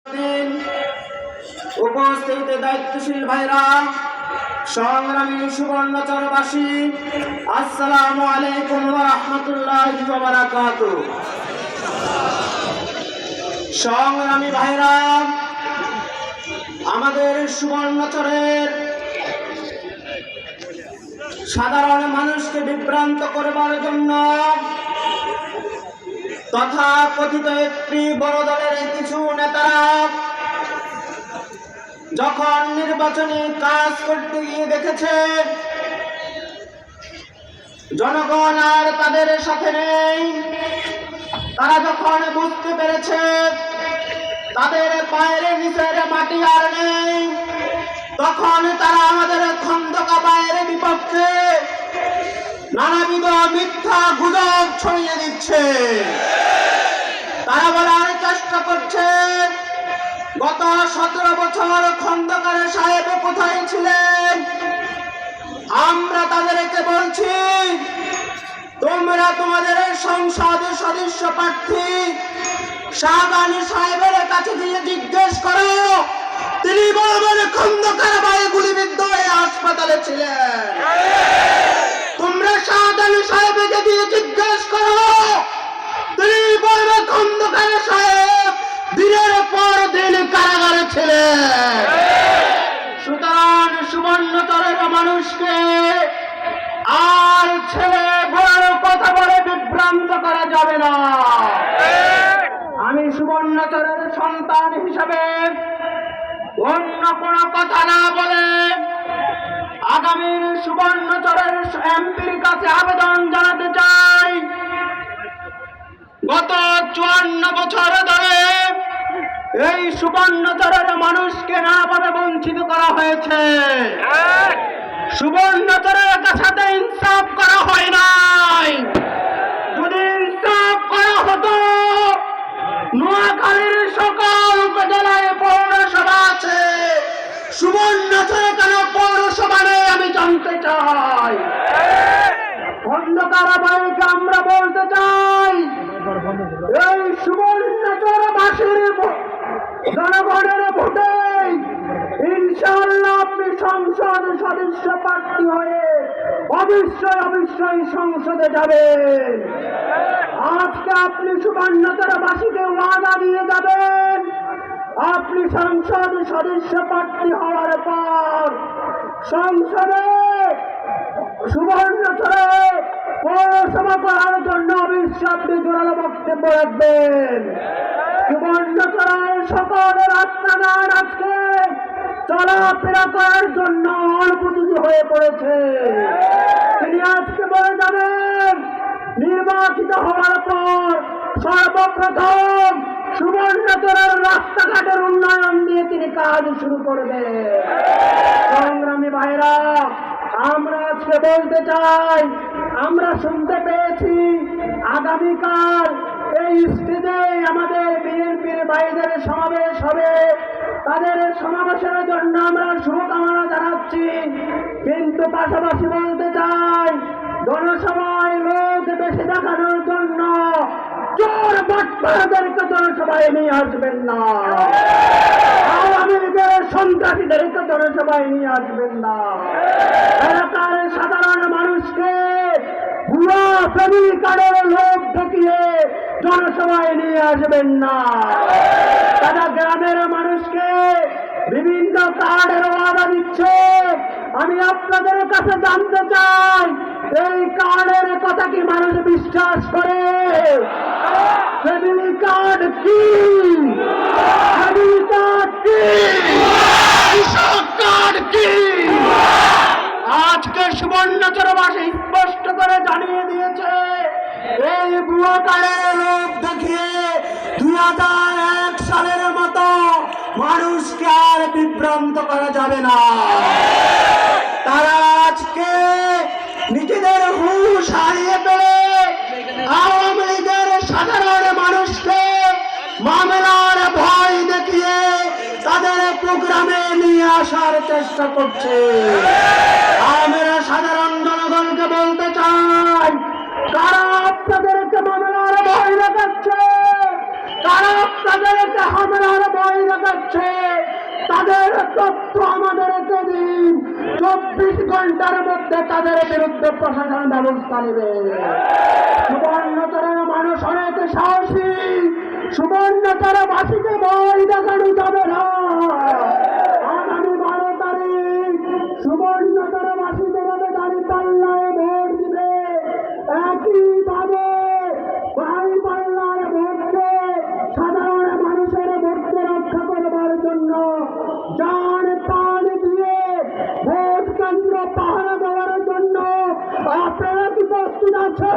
দিন উপস্থিত দায়িত্বশীল ভাইরা, সংগ্রামী সুবর্ণচরবাসী, আসসালামু আলাইকুম ওয়া রাহমাতুল্লাহি ওয়া বারাকাতুহু। সংগ্রামী ভাইরা, আমাদের সুবর্ণচরের সাধারণ মানুষকে বিভ্রান্ত করবার জন্য তথা কথিত একটি বড় দলের কিছু নেতারা যখন নির্বাচনী কাজ করতে গিয়ে দেখেছে জনগণ আর তাদের সাথে নেই, তারা যখন বুঝতে পেরেছে তাদের পায়ের নিচের মাটি আর নেই, তখন তারা আমাদের খন্দকারের বিপক্ষে নানাবিধ মিথ্যা গুজব ছড়িয়ে দিচ্ছে। তারা বলার চেষ্টা করছে গত 17 বছর খন্দকার সাহেব কোথায় ছিলেন। আমরা তাদেরকে বলছি, তোমরা তোমাদের সংসদ সদস্য প্রার্থী শাহজাহান সাহেবের কাছে গিয়ে জিজ্ঞেস করো, তিনি বলবেন খন্দকার ভাই গুলিবিদ্ধ হয়ে হাসপাতালে ছিলেন। তোমরা শাহজাহান সাহেবকে গিয়ে জিজ্ঞেস করো, তিনি বলবেন খন্দকার সাহেব দিনের পর দিন কারাগারে ছিলেন। সুতরাং সুবর্ণচরের মানুষকে আর ছেলে বড় কথা বলে বিভ্রান্ত করা যাবে না। আমি সুবর্ণচরের সন্তান হিসাবে অন্য কোনো কথা না বলে আগামীর সুবর্ণচরের এমপির কাছে আবেদন জানাতে চাই। গত 54 বছর ধরে এই সুবর্ণচরের মানুষকে নানাভাবে বঞ্চিত করা হয়েছে। সুবর্ণচরের সাথে ইনসাফ করা হয় নাই। যদি ইনসাফ করা হতো, নোয়াখালীর সকল উপজেলায় পৌরসভা আছে, সুবর্ণচরে কেন পৌরসভা নেই আমি জানতে চাই। খন্দকার ভাইকে আমরা বলতে চাই, এই সুবর্ণচরবাসীর জনগণের ভোটে ইনশাআল্লাহ আপনি সংসদ সদস্য প্রার্থী হয়ে অবশ্যই সংসদে যাবেন। আজকে আপনি সুবর্ণচরবাসীকে ওয়াদা দিয়ে যাবেন, আপনি সংসদ সদস্য প্রার্থী হওয়ার পর সংসদে সুবর্ণচরে পৌরসভা করার জন্য অবশ্যই আপনি জোরালো বক্তব্য রাখবেন। সুবর্ণচরের সকল রাস্তাঘাট আজকে চলাফেরা করার জন্য অনুপযোগী হয়ে পড়েছে। তিনি আজকে বলে যাবেন, নির্বাচিত হওয়ার পর সর্বপ্রথম সুবর্ণচরের রাস্তাঘাটের উন্নয়ন দিয়ে তিনি কাজ শুরু করবেন। সংগ্রামী ভাইরা, আমরা আজকে বলতে চাই, আমরা শুনতে পেয়েছি আগামীকাল এই স্টেজে আমাদের বিএনপির ভাইদের সমাবেশ হবে। তাদের সমাবেশের জন্য আমরা শুভকামনা জানাচ্ছি, কিন্তু পাশাপাশি বলতে চাই, জনসভায় লোক বেশি দেখানোর জন্য চোর বাটপারদেরকে জনসভায় নিয়ে আসবেন না, আওয়ামী লীগের সন্ত্রাসীদেরকে জনসভায় নিয়ে আসবেন না। এলাকার সাধারণ মানুষকে ভুয়া ফ্যামিলি কার্ডের লোক দেখিয়ে জনসভায় নিয়ে আসবেন না। তারা গ্রামের মানুষকে বিভিন্ন কার্ডের ওয়াদা দিচ্ছে। আমি আপনাদের কাছে জানতে চাই, এই কার্ডের কথা কি মানুষ বিশ্বাস করে? ফ্যামিলি কার্ড কি? ফ্যামিলি কার্ড কি? কৃষক কার্ড কি? আজকে সুবর্ণচরবাসী স্পষ্ট করে জানিয়ে দিয়েছে, এই ভুয়া কার্ডের লোক দেখিয়ে 2001 সালের মতো মানুষকে আর বিভ্রান্ত করা যাবে না। তারা আজকে নিজেদের হুঁশ হারিয়ে ফেলে আওয়ামী লীগের সাধারণ মানুষকে মামলার ভয় দেখিয়ে তাদের প্রোগ্রামে নিয়ে আসার চেষ্টা করছে। আমরা সাধারণ জনগণকে বলতে চাই, কারা আপনাদেরকে মামলার ভয় দেখাচ্ছে, কারা আপনাদেরকে হামলার ভয় দেখাচ্ছে। আছে তাদের তথ্য আমাদেরকে দিন, 24 ঘন্টার মধ্যে তাদের বিরুদ্ধে প্রশাসন ব্যবস্থা নেবে। সুবর্ণচরের মানুষ অনেক সাহসী, সুবর্ণচর বাসীকে ভয় দেখানো যাবে না। আগামী 12 তারিখ সুবর্ণচর বাসী যেভাবে দাঁড়িপাল্লায় ভোট দিবে, একইভাবে দাঁড়িপাল্লার ভোটকে সাধারণ মানুষের ভোটকে রক্ষা করবার জন্য জান প্রাণ দিয়ে ভোট কেন্দ্র পাহারা দেওয়ার জন্য আপনারা কি প্রস্তুত আছে?